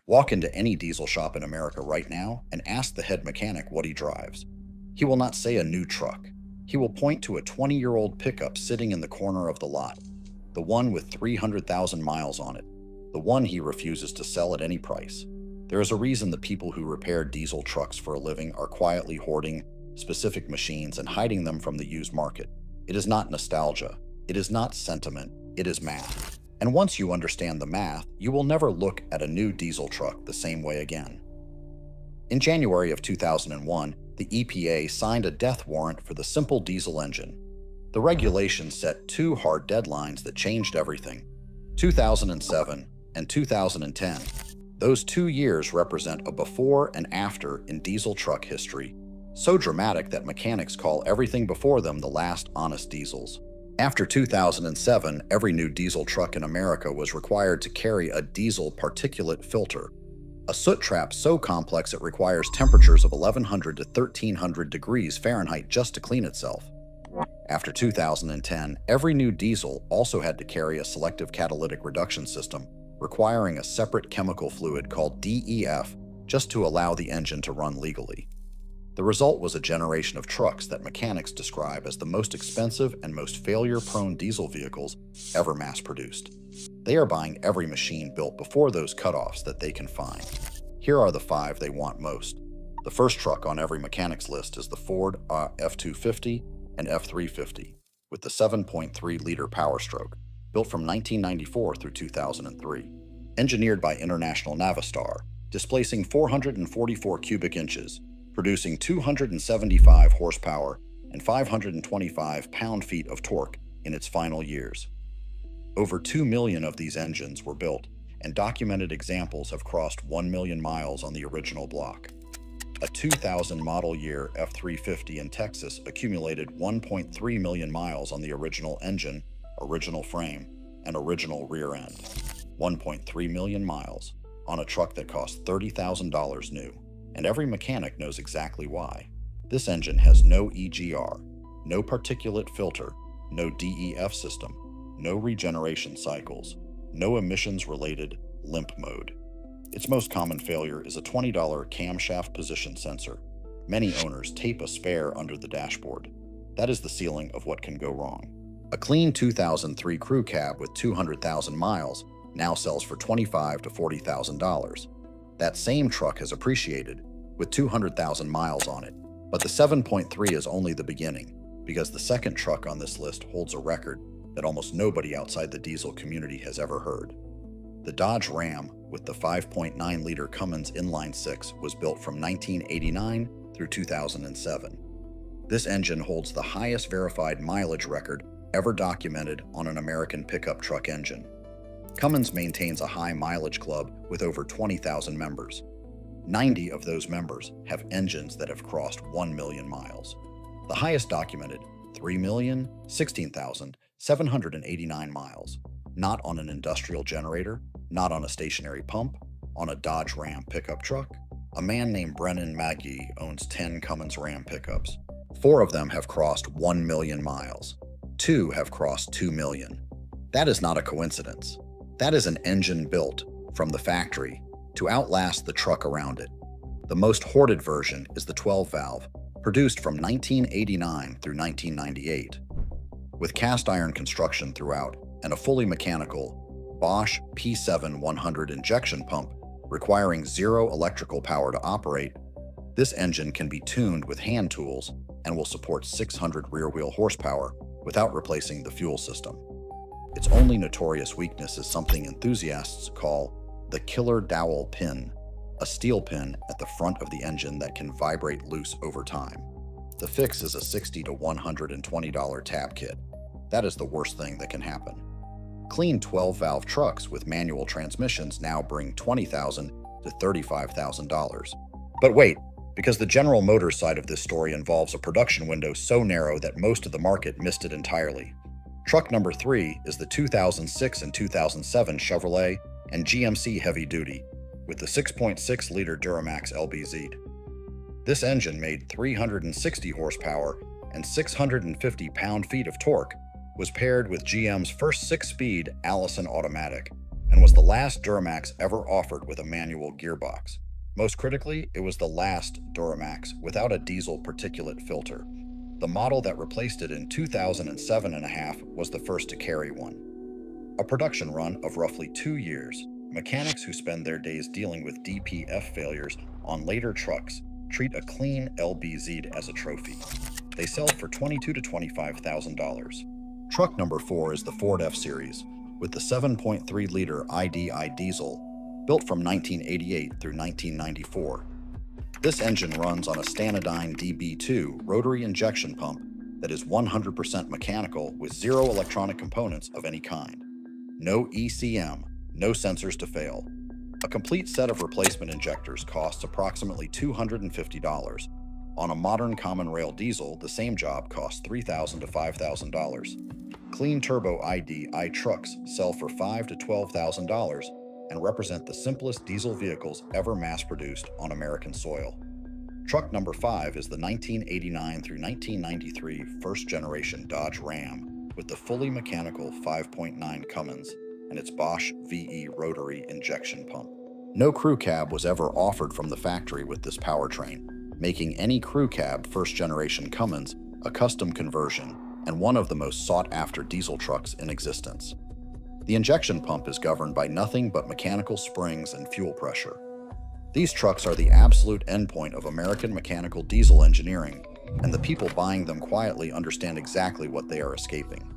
Walk into any diesel shop in America right now and ask the head mechanic what he drives. He will not say a new truck. He will point to a 20-year-old pickup sitting in the corner of the lot, the one with 300,000 miles on it, the one he refuses to sell at any price. There is a reason the people who repair diesel trucks for a living are quietly hoarding specific machines and hiding them from the used market. It is not nostalgia. It is not sentiment. It is math. And once you understand the math, you will never look at a new diesel truck the same way again. In January of 2001, the EPA signed a death warrant for the simple diesel engine. The regulation set two hard deadlines that changed everything: 2007 and 2010. Those 2 years represent a before and after in diesel truck history, so dramatic that mechanics call everything before them the last honest diesels. After 2007, every new diesel truck in America was required to carry a diesel particulate filter, a soot trap so complex it requires temperatures of 1100 to 1300 degrees Fahrenheit just to clean itself. After 2010, every new diesel also had to carry a selective catalytic reduction system, requiring a separate chemical fluid called DEF just to allow the engine to run legally. The result was a generation of trucks that mechanics describe as the most expensive and most failure-prone diesel vehicles ever mass-produced. They are buying every machine built before those cutoffs that they can find. Here are the 5 they want most. The first truck on every mechanic's list is the Ford F-250 and F-350, with the 7.3-liter Power Stroke, built from 1994 through 2003. Engineered by International Navistar, displacing 444 cubic inches, producing 275 horsepower and 525 pound-feet of torque in its final years. Over 2 million of these engines were built, and documented examples have crossed 1 million miles on the original block. A 2000 model year F-350 in Texas accumulated 1.3 million miles on the original engine, original frame, and original rear end. 1.3 million miles on a truck that cost $30,000 new. And every mechanic knows exactly why. This engine has no EGR, no particulate filter, no DEF system, no regeneration cycles, no emissions-related limp mode. Its most common failure is a $20 camshaft position sensor. Many owners tape a spare under the dashboard. That is the ceiling of what can go wrong. A clean 2003 crew cab with 200,000 miles now sells for $25,000 to $40,000. That same truck has appreciated, with 200,000 miles on it. But the 7.3 is only the beginning, because the second truck on this list holds a record that almost nobody outside the diesel community has ever heard. The Dodge Ram with the 5.9-liter Cummins inline-6 was built from 1989 through 2007. This engine holds the highest verified mileage record ever documented on an American pickup truck engine. Cummins maintains a high mileage club with over 20,000 members. 90 of those members have engines that have crossed 1 million miles. The highest documented, 3,016,789 miles. Not on an industrial generator, not on a stationary pump, on a Dodge Ram pickup truck. A man named Brennan Magee owns 10 Cummins Ram pickups. 4 of them have crossed 1 million miles. 2 have crossed 2 million. That is not a coincidence. That is an engine built from the factory to outlast the truck around it. The most hoarded version is the 12-valve, produced from 1989 through 1998. With cast iron construction throughout and a fully mechanical Bosch P7-100 injection pump requiring 0 electrical power to operate, this engine can be tuned with hand tools and will support 600 rear-wheel horsepower without replacing the fuel system. Its only notorious weakness is something enthusiasts call the killer dowel pin, a steel pin at the front of the engine that can vibrate loose over time. The fix is a $60 to $120 tab kit. That is the worst thing that can happen. Clean 12-valve trucks with manual transmissions now bring $20,000 to $35,000. But wait, because the General Motors side of this story involves a production window so narrow that most of the market missed it entirely. Truck number 3 is the 2006 and 2007 Chevrolet and GMC Heavy Duty with the 6.6-liter Duramax LBZ. This engine made 360 horsepower and 650 pound-feet of torque, was paired with GM's first 6-speed Allison automatic, and was the last Duramax ever offered with a manual gearbox. Most critically, it was the last Duramax without a diesel particulate filter. The model that replaced it in 2007 and a half was the first to carry one. A production run of roughly 2 years, mechanics who spend their days dealing with DPF failures on later trucks treat a clean LBZ as a trophy. They sell for $22,000 to $25,000. Truck number 4 is the Ford F-Series, with the 7.3-liter IDI diesel, built from 1988 through 1994. This engine runs on a Stanadyne DB2 rotary injection pump that is 100% mechanical with zero electronic components of any kind. No ECM, no sensors to fail. A complete set of replacement injectors costs approximately $250. On a modern common rail diesel, the same job costs $3,000 to $5,000. Clean turbo IDI trucks sell for $5,000 to $12,000 and represent the simplest diesel vehicles ever mass-produced on American soil. Truck number 5 is the 1989 through 1993 first-generation Dodge Ram with the fully mechanical 5.9 Cummins and its Bosch VE rotary injection pump. No crew cab was ever offered from the factory with this powertrain, making any crew cab first-generation Cummins a custom conversion and one of the most sought-after diesel trucks in existence. The injection pump is governed by nothing but mechanical springs and fuel pressure. These trucks are the absolute endpoint of American mechanical diesel engineering, and the people buying them quietly understand exactly what they are escaping.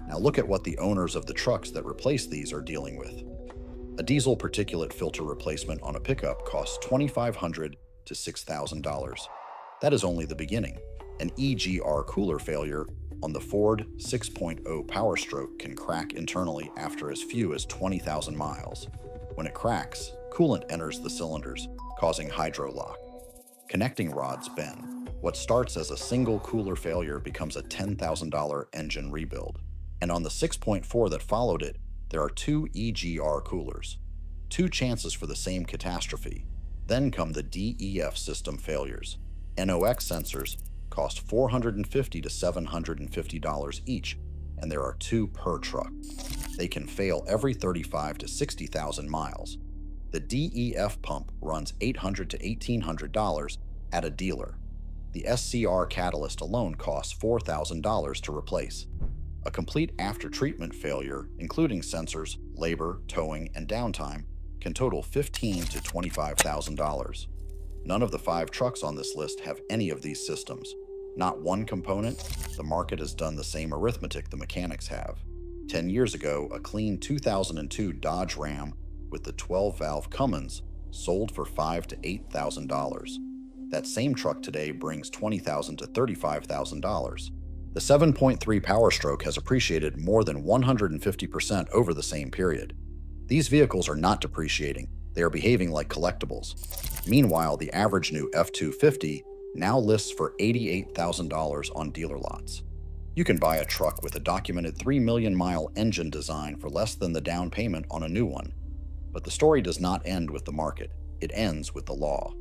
Now look at what the owners of the trucks that replace these are dealing with. A diesel particulate filter replacement on a pickup costs $2,500 to $6,000. That is only the beginning. An EGR cooler failure on the Ford 6.0 Power Stroke can crack internally after as few as 20,000 miles. When it cracks, coolant enters the cylinders, causing hydrolock. Connecting rods bend. What starts as a single cooler failure becomes a $10,000 engine rebuild. And on the 6.4 that followed it, there are 2 EGR coolers. 2 chances for the same catastrophe. Then come the DEF system failures. NOx sensors cost $450 to $750 each, and there are 2 per truck. They can fail every 35 to 60,000 miles. The DEF pump runs $800 to $1,800 at a dealer. The SCR catalyst alone costs $4,000 to replace. A complete after-treatment failure, including sensors, labor, towing, and downtime, can total $15,000 to $25,000. None of the 5 trucks on this list have any of these systems. Not one component. The market has done the same arithmetic the mechanics have. 10 years ago, a clean 2002 Dodge Ram with the 12-valve Cummins sold for $5,000 to $8,000. That same truck today brings $20,000 to $35,000. The 7.3 Power Stroke has appreciated more than 150% over the same period. These vehicles are not depreciating, they are behaving like collectibles. Meanwhile, the average new F-250 now lists for $88,000 on dealer lots. You can buy a truck with a documented 3 million mile engine design for less than the down payment on a new one. But the story does not end with the market, it ends with the law.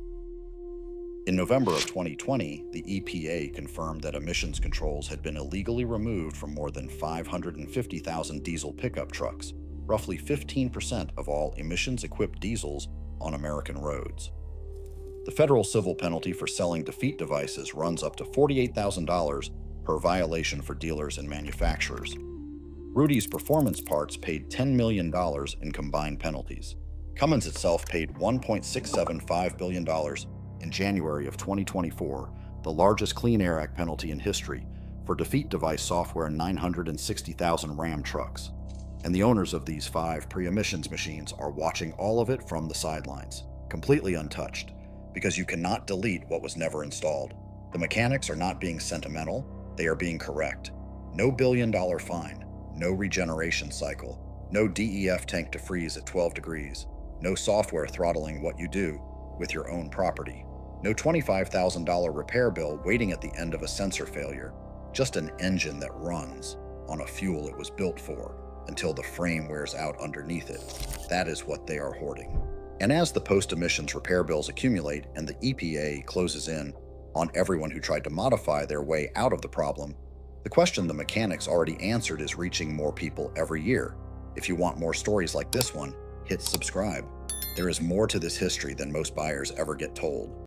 In November of 2020, the EPA confirmed that emissions controls had been illegally removed from more than 550,000 diesel pickup trucks, roughly 15% of all emissions-equipped diesels on American roads. The federal civil penalty for selling defeat devices runs up to $48,000 per violation for dealers and manufacturers. Rudy's Performance Parts paid $10 million in combined penalties. Cummins itself paid $1.675 billion in January of 2024, the largest Clean Air Act penalty in history, for defeat device software in 960,000 Ram trucks. And the owners of these 5 pre-emissions machines are watching all of it from the sidelines, completely untouched, because you cannot delete what was never installed. The mechanics are not being sentimental, they are being correct. No billion-dollar fine, no regeneration cycle, no DEF tank to freeze at 12 degrees, no software throttling what you do with your own property, no $25,000 repair bill waiting at the end of a sensor failure, just an engine that runs on a fuel it was built for until the frame wears out underneath it. That is what they are hoarding. And as the post-emissions repair bills accumulate and the EPA closes in on everyone who tried to modify their way out of the problem, the question the mechanics already answered is reaching more people every year. If you want more stories like this one, hit subscribe. There is more to this history than most buyers ever get told.